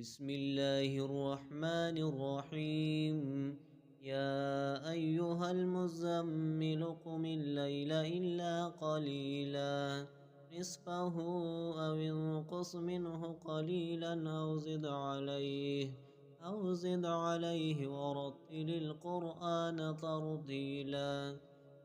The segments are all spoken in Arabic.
بسم الله الرحمن الرحيم. يا أيها المزمل قم الليل إلا قليلا نصفه أو انقص منه قليلا أو زد عليه ورتل القرآن ترتيلا.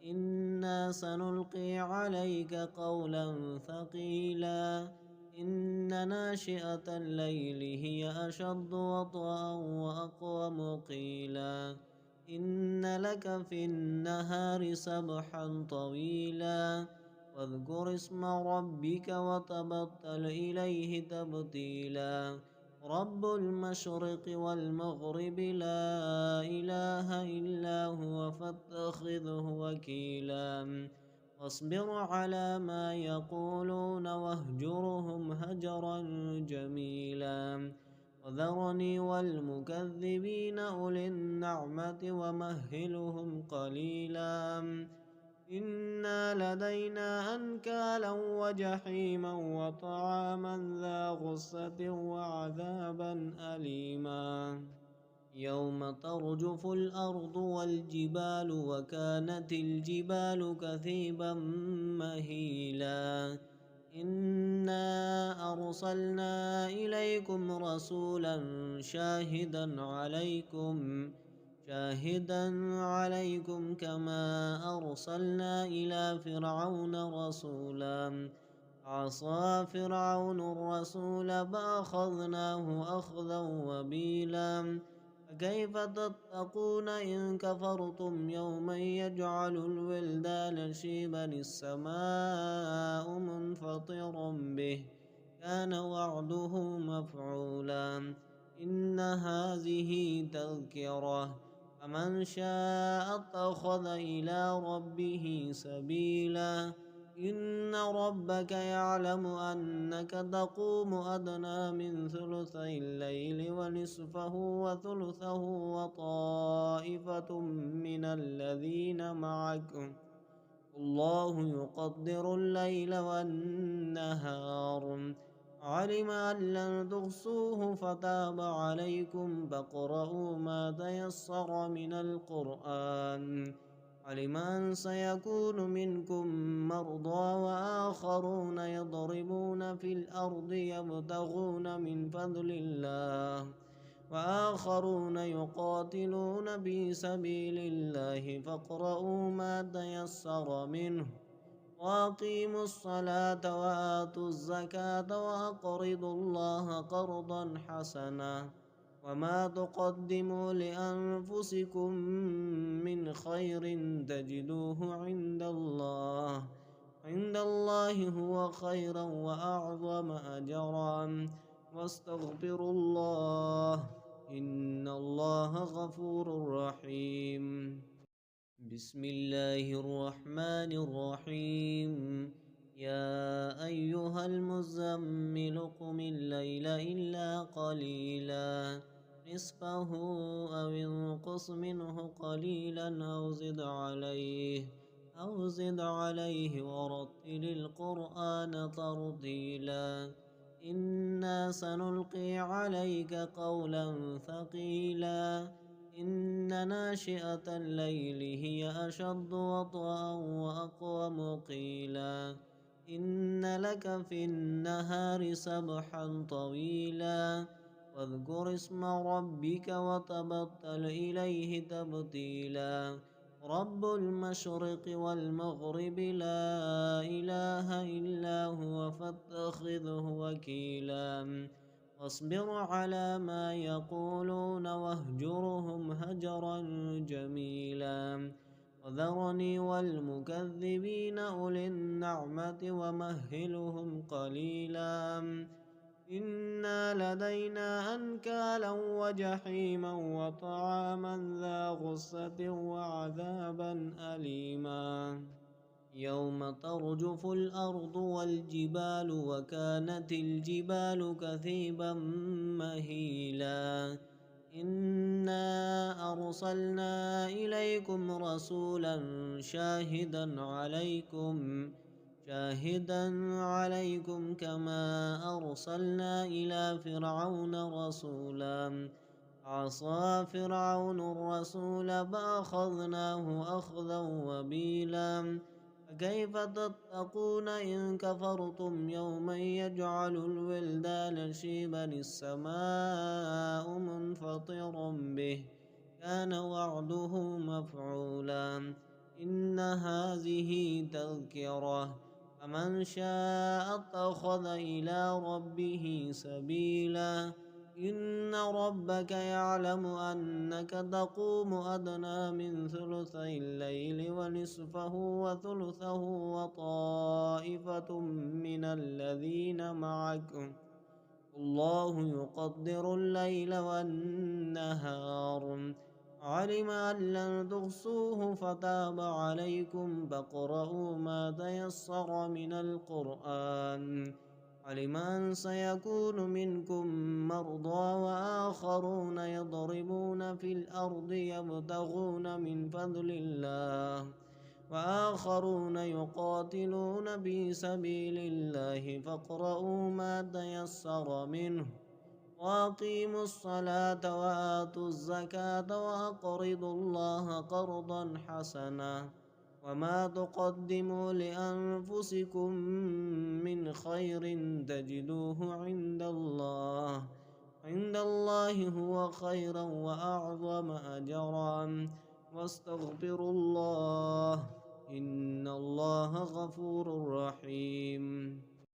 إنا سنلقي عليك قولا ثقيلا. إن ناشئة الليل هي أشد وطئا وأقوم قيلا. إن لك في النهار سبحا طويلا. واذكر اسم ربك وتبتل إليه تبتيلا. رب المشرق والمغرب لا إله إلا هو فاتخذه وكيلا. واصبر على ما يقولون واهجرهم هجرا جميلا. وذرني والمكذبين أولي النعمة ومهلهم قليلا. إنا لدينا أنكالا وجحيما وطعاما ذا غصة وعذابا أليما. يوم ترجف الأرض والجبال وكانت الجبال كثيبا مهيلا. إنا أرسلنا إليكم رسولا شاهدا عليكم كما أرسلنا إلى فرعون رسولا. عصى فرعون الرسول فأخذناه أخذا وبيلا. فكيف تتقون إن كفرتم يوما يجعل الولدان شيبا السماء منفطر به كان وعده مفعولا. إن هذه تذكرة فمن شاء اتخذ إلى ربه سبيلا. إن ربك يعلم أنك تقوم أدنى من ثلثي الليل ونصفه وثلثه وطائفة من الذين معك الله يقدر الليل والنهار. علم أن لن تحصوه فتاب عليكم فاقرؤوا ما تيسر من القرآن. علم أن سيكون منكم مرضى وآخرون يضربون في الأرض يبتغون من فضل الله وآخرون يقاتلون في سبيل الله فاقرؤوا ما تيسر منه. وأقيموا الصلاة وآتوا الزكاة وأقرضوا الله قرضا حسنا. وما تقدموا لأنفسكم من خير تجدوه عند الله هو خيرا وأعظم أجرا. واستغفروا الله إن الله غفور رحيم. بسم الله الرحمن الرحيم. يا أيها المزمل قم الليل إلا قليلا نصفه أو انقص منه قليلا أو زد عليه ورتل القرآن ترتيلا. إنا سنلقي عليك قولا ثقيلا. إن ناشئة الليل هي أشد وطئا وأقوم قيلا. إن لك في النهار سبحا طويلا. واذكر اسم ربك وتبتل إليه تبتيلا. رب المشرق والمغرب لا إله إلا هو فاتخذه وكيلا. واصبر على ما يقولون واهجرهم هجرا جميلا. وذرني والمكذبين أولي النعمة ومهلهم قليلا. إنا لدينا أنكالا وجحيما وطعاما ذا غصة وعذابا أليما. يوم ترجف الأرض والجبال وكانت الجبال كثيبا مهيلا. إنا أرسلنا إليكم رسولا شاهدا عليكم كما أرسلنا إلى فرعون رسولا عصى فرعون الرسول فأخذناه أخذا وبيلا فكيف تتقون إن كفرتم يوما يجعل الولدان شيبا السماء منفطر به كان وعده مفعولا إن هذه تذكرة فمن شاء اتخذ إلى ربه سبيلا إن ربك يعلم أنك تقوم أدنى من ثلثي الليل ونصفه وثلثه وطائفة من الذين معك الله يقدر الليل والنهار علم أن لن تحصوه فتاب عليكم فاقرؤوا ما تيسر من القرآن علم أن سيكون منكم مرضى وآخرون يضربون في الأرض يبتغون من فضل الله وآخرون يقاتلون في سبيل الله فاقرؤوا ما تيسر منه وأقيموا الصلاة وآتوا الزكاة وأقرضوا الله قرضا حسنا وما تقدموا لأنفسكم من خير تجدوه عند الله هو خيرا وأعظم أجرا واستغفروا الله إن الله غفور رحيم